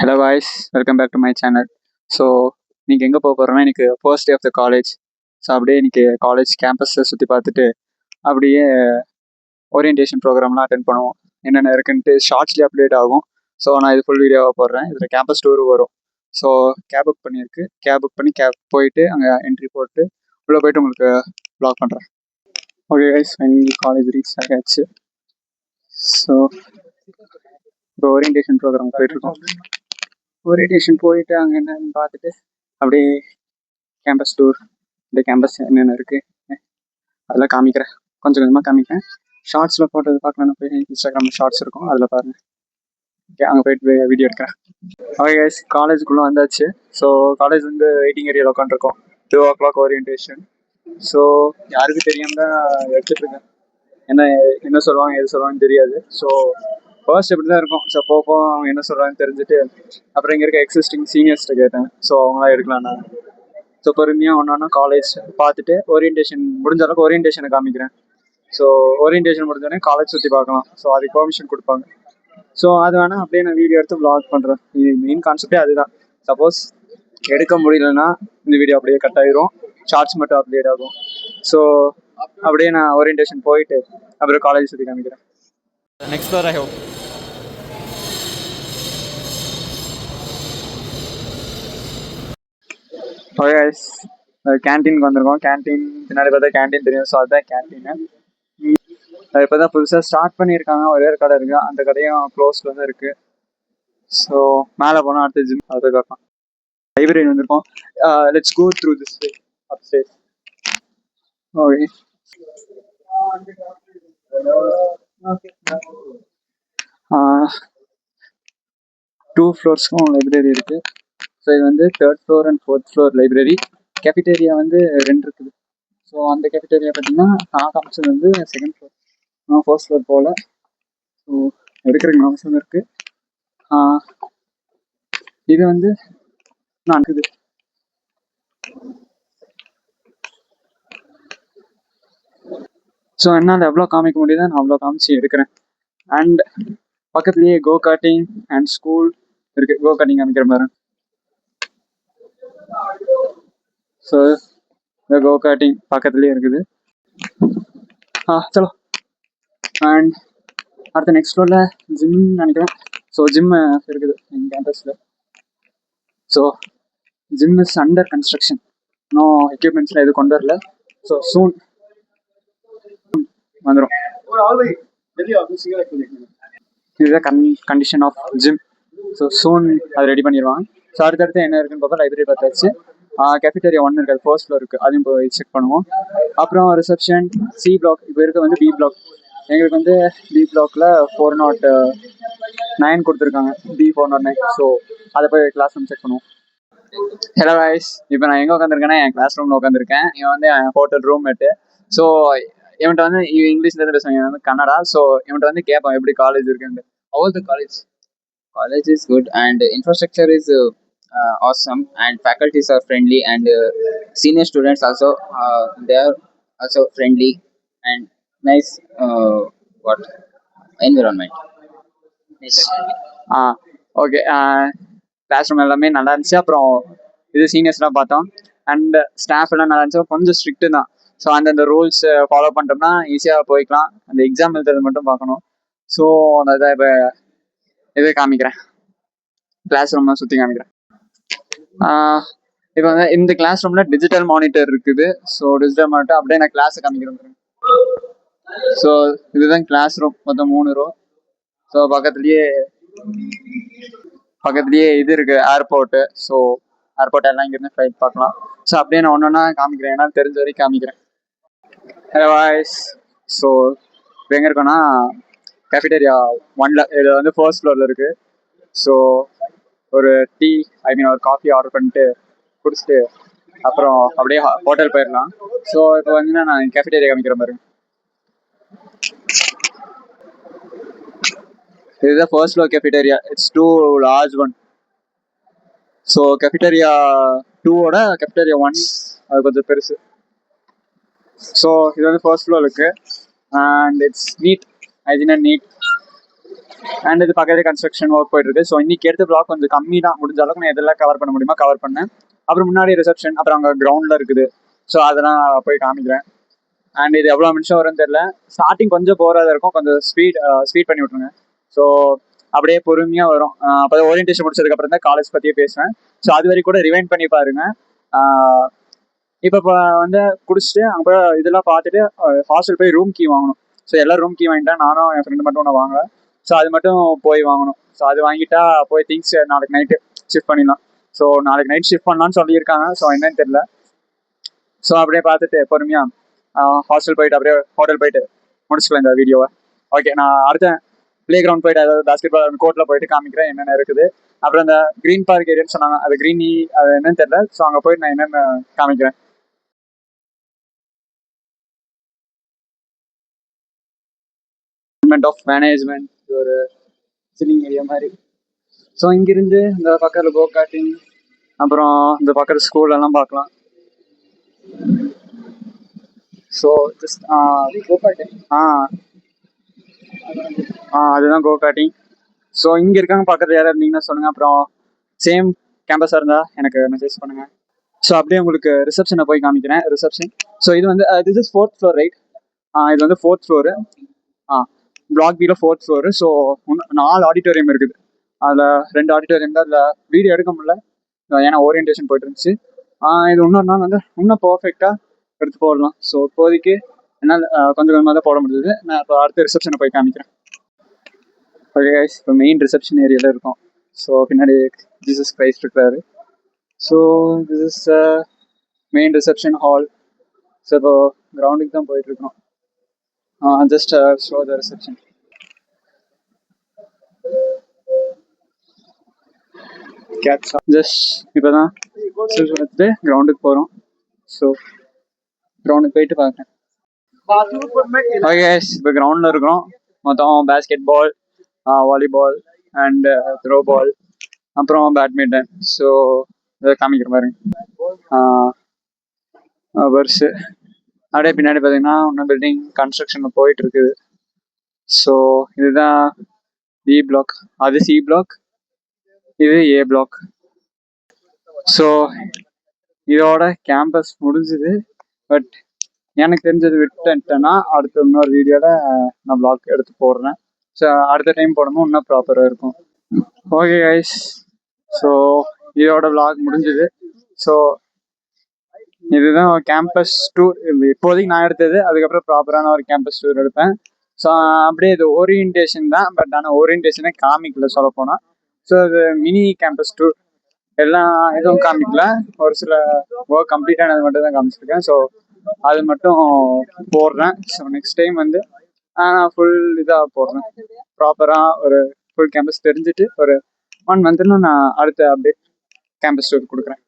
Hello voice, welcome back to my channel. So இன்றைக்கி எங்கே போக போகிறோன்னா, எனக்கு first day of the college. So அப்படியே இன்றைக்கி காலேஜ் கேம்பஸை சுற்றி பார்த்துட்டு அப்படியே ஓரியன்டேஷன் ப்ரோக்ராம்லாம் அட்டென்ட் பண்ணுவோம். என்னென்ன இருக்குன்ட்டு ஷார்ட்ஸ்லேயே அப்டேட் ஆகும். ஸோ நான் இது ஃபுல் வீடியோவாக போடுறேன். இதில் கேம்பஸ் டூர் வரும். ஸோ கேப் புக் பண்ணியிருக்கு. கேப் புக் பண்ணி கேப் போயிட்டு அங்கே என்ட்ரி போட்டு உள்ளே போயிட்டு உங்களுக்கு ப்ளாக் பண்ணுறேன். Okay guys, finally college reach ஆகியாச்சு. ஸோ இப்போ ஓரியன்டேஷன் ப்ரோக்ராம் போயிட்டுருக்கோம். ஓரியன்டேஷன் போயிட்டு அங்கே என்னன்னு பார்த்துட்டு அப்படியே கேம்பஸ் டூர், இந்த கேம்பஸ் என்னென்ன இருக்குது அதெல்லாம் காமிக்கிறேன். கொஞ்சம் கொஞ்சமாக காமிக்கிறேன். ஷார்ட்ஸில் போட்டது பார்க்கலான்னு போய் இன்ஸ்டாகிராமில் ஷார்ட்ஸ் இருக்கும், அதில் பாருங்கள். ஓகே, அங்கே போயிட்டு வீடியோ எடுக்கிறேன். ஓகே கைஸ், காலேஜுக்குள்ளே வந்தாச்சு. ஸோ காலேஜ் வந்து வெயிட்டிங் ஏரியாவில் உட்காந்துருக்கோம். 2 o'clock ஓரியன்டேஷன். ஸோ யாருக்கு தெரியாமல் தான் எடுத்துகிட்ருக்கேன். என்ன சொல்லுவாங்க எது சொல்லுவாங்கன்னு தெரியாது. ஸோ ஃபர்ஸ்ட் இப்படி தான் இருக்கும். ஸோ போக அவங்க என்ன சொல்கிறாங்கன்னு தெரிஞ்சுட்டு அப்புறம் இங்கே இருக்க எக்ஸிஸ்டிங் சீனியர்ஸ்கிட்ட கேட்டேன். ஸோ அவங்களாம் எடுக்கலாம் நான். ஸோ பொறுமையாக ஒன்று காலேஜ் பார்த்துட்டு ஓரியன்டேஷன் முடிஞ்ச அளவுக்கு ஓரியன்டேஷனை காமிக்கிறேன். ஸோ ஓரியன்டேஷன் முடிஞ்சோடனே காலேஜ் சுற்றி பார்க்கலாம். ஸோ அதுக்கு பெர்மிஷன் கொடுப்பாங்க. ஸோ அது வேணால் அப்படியே நான் வீடியோ எடுத்து வ்ளாக் பண்ணுறேன். இது மெயின் கான்செப்டே அதுதான். சப்போஸ் எடுக்க முடியலன்னா இந்த வீடியோ அப்படியே கட் ஆகிரும், ஷார்ட்ஸ் மட்டும் அப்டேட் ஆகும். ஸோ அப்படியே நான் ஓரியன்டேஷன் போயிட்டு அப்புறம் காலேஜ் சுற்றி காமிக்கிறேன். Next floor I hope. Okay guys, கேன்டீனுக்கு வந்திருக்கோம். கேன்டீன் பின்னாடி பார்த்தா கேன்டீன் தெரியும். ஸோ அதுதான் கேன்டீனு. இப்போ தான் புதுசாக ஸ்டார்ட் பண்ணியிருக்காங்க. ஒரே ஒரு கடை இருக்குது, அந்த கடையும் க்ளோஸில் தான் இருக்குது. ஸோ மேலே போனால் அடுத்த ஜிம் அதை பார்க்கலாம். லைப்ரரி வந்திருக்கோம். Let's go through this way upstairs. Okay, 2 ஃப்ளோர்ஸ்க்கும் லைப்ரரி இருக்குது. ஸோ இது வந்து 3rd floor and 4th floor library. Cafeteria வந்து 2 இருக்குது. ஸோ அந்த கேஃபிடேரியா பார்த்தீங்கன்னா நான் காமிச்சது வந்து 2nd floor. நான் 1st floor போகல. ஸோ எடுக்கிறதுக்கு அவசியம் இருக்குது. இது வந்து நான் இருக்குது. ஸோ என்னால் எவ்வளோ காமிக்க முடியுதோ நான் அவ்வளோ காமிச்சு எடுக்கிறேன். அண்ட் பக்கத்துலேயே கோ கார்ட்டிங் அண்ட் ஸ்கூல் இருக்குது. கோ கார்ட்டிங் காமிக்கிற மாதிரி. ஸோ இந்த கோ கார்ட்டிங் பக்கத்துலேயே இருக்குது. சலோ. அண்ட் அடுத்த நெக்ஸ்ட் ஃப்ளோரில் ஜிம் நினைக்கிறேன். ஸோ ஜிம் இருக்குது எங்கள் கேம்பஸில். So gym is under construction. இன்னும் எக்யூப்மெண்ட்ஸ்லாம் எதுவும் கொண்டு வரல. ஸோ சூன் வந்துடும். இதுதான் condition of gym. So soon அதை ரெடி பண்ணிடுவாங்க. ஸோ அடுத்தடுத்து என்ன இருக்குன்னு பார்ப்போம். லைப்ரரி பார்த்தாச்சு. கேஃபிடேரியா 1 இருக்குது, 1st floor இருக்குது, அதையும் போய் செக் பண்ணுவோம். அப்புறம் ரிசப்ஷன் சி பிளாக். இப்போ இருக்க வந்து பி பிளாக். எங்களுக்கு வந்து பி பிளாக்ல 409 கொடுத்துருக்காங்க. B409. ஸோ அதை போய் கிளாஸ் ரூம் செக் பண்ணுவோம். ஹலோ வாய்ஸ், இப்போ நான் எங்கே உட்காந்துருக்கேன்னா என் கிளாஸ் ரூமில் உட்காந்துருக்கேன். இவன் வந்து என் ஹோட்டல் ரூம்மேட்டு. ஸோ இவன்ட்ட வந்து இங்கிலீஷ்ல இருந்து பேசுவாங்க, வந்து கன்னடா. ஸோ இவன்ட்ட வந்து கேட்பான் எப்படி காலேஜ் இருக்குன்னு. How was the college? College is good and infrastructure is awesome and faculties are friendly and senior students also they are also friendly and nice what environment. Okay, classroom எல்லாமே நல்லா இருந்துச்சு. அப்புறம் இது சீனியர்ஸ்லாம் பார்த்தோம். And staff எல்லாம் நல்லா இருந்துச்சு. கொஞ்சம் ஸ்ட்ரிக்ட்டு தான். ஸோ அந்தந்த ரூல்ஸ் ஃபாலோ பண்ணிட்டோம்னா ஈஸியாக போய்க்கலாம். அந்த எக்ஸாம் எழுதுறது மட்டும் பார்க்கணும். ஸோ அந்த இதை இப்போ இதை காமிக்கிறேன். கிளாஸ் ரூம் சுற்றி காமிக்கிறேன். இப்போ வந்து இந்த கிளாஸ் ரூமில் டிஜிட்டல் மானிட்டர் இருக்குது. ஸோ டிஜிட்டல் மானிட்டர் அப்படியே நான் கிளாஸை காமிக்கிறேன். ஸோ இதுதான் கிளாஸ் ரூம். மொத்தம் 3 ரோ. ஸோ பக்கத்துலேயே இது இருக்குது, ஏர்போர்ட்டு. ஸோ ஏர்போர்ட் எல்லாம் இங்கேருந்து ஃப்ளைட் பார்க்கலாம். ஸோ அப்படியே நான் ஒன்று காமிக்கிறேன், ஏன்னா தெரிஞ்ச வரைக்கும் காமிக்கிறேன். ஹலோ வாய்ஸ், ஸோ இப்போ எங்கே இருக்கோன்னா கேஃபிடேரியா 1ல. இது வந்து 1st floorல இருக்குது. ஸோ ஒரு டீ ஒரு காஃபி ஆர்டர் பண்ணிட்டு குடிச்சிட்டு அப்புறம் அப்படியே ஹோட்டல் போயிடலாம். ஸோ இப்போ வந்து நான் கேஃபிடேரியா காமிக்கிற மாதிரி. இதுதான் 1st floor cafeteria. It's too large one. So cafeteria 2ஓட கேஃபிடேரியா 1 அது கொஞ்சம் பெருசு. ஸோ இது வந்து 1st floor இருக்குது. And it's neat, hygiene and neat. And இது பக்கத்துல கன்ஸ்ட்ரக்ஷன் ஒர்க் போயிட்டு இருக்கு. ஸோ இன்னைக்கு எடுத்த பிளாக் கொஞ்சம் கம்மி தான், முடிஞ்ச அளவுக்கு நான் எதெல்லாம் கவர் பண்ண முடியுமா கவர் பண்ணேன். அப்புறம் முன்னாடி ரிசப்ஷன், அப்புறம் அங்கே கிரவுண்டில் இருக்குது. ஸோ அதெல்லாம் போய் காமிக்கிறேன். அண்ட் இது எவ்வளோ நிமிஷம் வரும்னு தெரியல. ஸ்டார்டிங் கொஞ்சம் போராக இருக்கும், கொஞ்சம் ஸ்பீட் பண்ணி விட்ருங்க. ஸோ அப்படியே பொறுமையாக வரும். அப்போ ஓரியன்டேஷன் முடிச்சதுக்கப்புறம் தான் காலேஜ் பற்றியே பேசுவேன். ஸோ அது வரைக்கும் கூட ரிவைண்ட் பண்ணி பாருங்க. இப்போ வந்து குடிச்சிட்டு அங்கே இதெல்லாம் பார்த்துட்டு ஹாஸ்டல் போய் ரூம் கீ வாங்கணும். ஸோ எல்லாம் ரூம் கீ வாங்கிட்டேன், நானும் என் ஃப்ரெண்டு மட்டும் ஒன்று வாங்க. ஸோ அது மட்டும் போய் வாங்கணும். ஸோ அது வாங்கிட்டா போய் திங்ஸ் நாளைக்கு நைட்டு ஷிஃப்ட் பண்ணிடலாம். ஸோ நாளைக்கு நைட் ஷிஃப்ட் பண்ணலான்னு சொல்லியிருக்காங்க. ஸோ என்னன்னு தெரியல. ஸோ அப்படியே பார்த்துட்டு பொறுமையாக ஹாஸ்டல் போயிட்டு அப்படியே ஹோட்டல் போயிட்டு முடிச்சுக்கலாம் இந்த வீடியோவை. ஓகே, நான் அடுத்த பிளே கிரவுண்ட் போயிட்டு, அதாவது பாஸ்கெட் பால் கோர்ட்டில் போயிட்டு காமிக்கிறேன் என்னென்ன இருக்குது. அப்புறம் இந்த க்ரீன் பார்க் ஏரியான்னு சொன்னாங்க, அது க்ரீனி அது என்னன்னு தெரியல. ஸோ அங்கே போயிட்டு நான் என்னென்ன காமிக்கிறேன். ஆஃப் மேனேஜ்மெண்ட் ஒரு சில்லிங் ஏரியா மாதிரி. ஸோ இங்கிருந்து இந்த பக்கத்தில் கோ கார்ட்டிங், அப்புறம் இந்த பக்கத்து ஸ்கூல் எல்லாம் பார்க்கலாம். ஸோ ஜஸ்ட் கோ கார்ட்டிங் அதுதான் கோ கார்ட்டிங். ஸோ இங்கே இருக்காங்க பக்கத்தில் யாராவது இருந்தீங்கன்னா சொல்லுங்கள். அப்புறம் சேம் கேம்பஸாக இருந்தால் எனக்கு மெசேஜ் பண்ணுங்கள். ஸோ அப்படியே உங்களுக்கு ரிசப்ஷனை போய் காமிக்கிறேன். ரிசப்ஷன், ஸோ இது வந்து this is 4th floor, right? இது வந்து 4th floor. பிளாக் பியில் 4th floor. ஸோ 4 ஆடிட்டோரியம் இருக்குது. அதில் 2 ஆடிட்டோரியம் தான். அதில் வீடியோ எடுக்க முடியல, ஏன்னா ஓரியன்டேஷன் போயிட்டு இருந்துச்சு. இது இன்னொரு நாள் வந்து இன்னும் பர்ஃபெக்டாக எடுத்து போடலாம். ஸோ இப்போதைக்கு என்னால் கொஞ்சம் கொஞ்சமாக தான் போட முடியுது. நான் இப்போ அடுத்த ரிசப்ஷனை போய் காமிக்கிறேன். ஓகே கைஸ், இப்போ மெயின் ரிசப்ஷன் ஏரியாவில் இருக்கும். ஸோ பின்னாடி ஜீசஸ் கிரைஸ்ட் இருக்கிறாரு. So this is main reception hall. So இப்போ கிரவுண்டுக்கு தான் போயிட்டுருக்கோம். Just show the reception. Just இப்போ தான் கிரவுண்டுக்கு போகிறோம். ஸோ கிரவுண்டுக்கு போயிட்டு பார்க்குறேன். ஓகே கைஸ், இப்போ கிரவுண்டில் இருக்கிறோம். மொத்தம் basketball, volleyball and throwball, அப்புறம் பேட்மிண்டன். ஸோ இதை காமிக்கிற பாருங்க. வருஷு அப்படியே பின்னாடி பார்த்தீங்கன்னா இன்னும் பில்டிங் கன்ஸ்ட்ரக்ஷன் போயிட்டு இருக்குது. ஸோ இதுதான் பி பிளாக், அது சி பிளாக், இது ஏ பிளாக். ஸோ இதோட கேம்பஸ் முடிஞ்சுது. பட் எனக்கு தெரிஞ்சது விட்டுட்டேன்னா அடுத்த இன்னொரு வீடியோவில் நான் பிளாக் எடுத்து போடுறேன். ஸோ அடுத்த டைம் போடும்போது இன்னும் ப்ராப்பராக இருக்கும். ஓகே கைஸ், ஸோ இதோட பிளாக் முடிஞ்சுது. ஸோ இதுதான் கேம்பஸ் டூர். இப்போதைக்கு நான் எடுத்தது. அதுக்கப்புறம் ப்ராப்பரான ஒரு கேம்பஸ் டூர் எடுப்பேன். ஸோ அப்படியே இது ஓரியன்டேஷன் தான். பட் ஆனால் ஓரியன்டேஷனே காமிக்கல சொல்ல போனால். ஸோ இது மினி கேம்பஸ் டூர், எல்லாம் எதுவும் காமிக்கல. ஒரு சில ஒர்க் கம்ப்ளீட் ஆனது மட்டும் தான் காமிச்சிருக்கேன். ஸோ அது மட்டும் போடுறேன். ஸோ நெக்ஸ்ட் டைம் வந்து ஃபுல் இதாக போடுறேன். ப்ராப்பராக ஒரு ஃபுல் கேம்பஸ் தெரிஞ்சுட்டு ஒரு 1 month நான் அடுத்த அப்டேட் கேம்பஸ் டூர் கொடுக்குறேன்.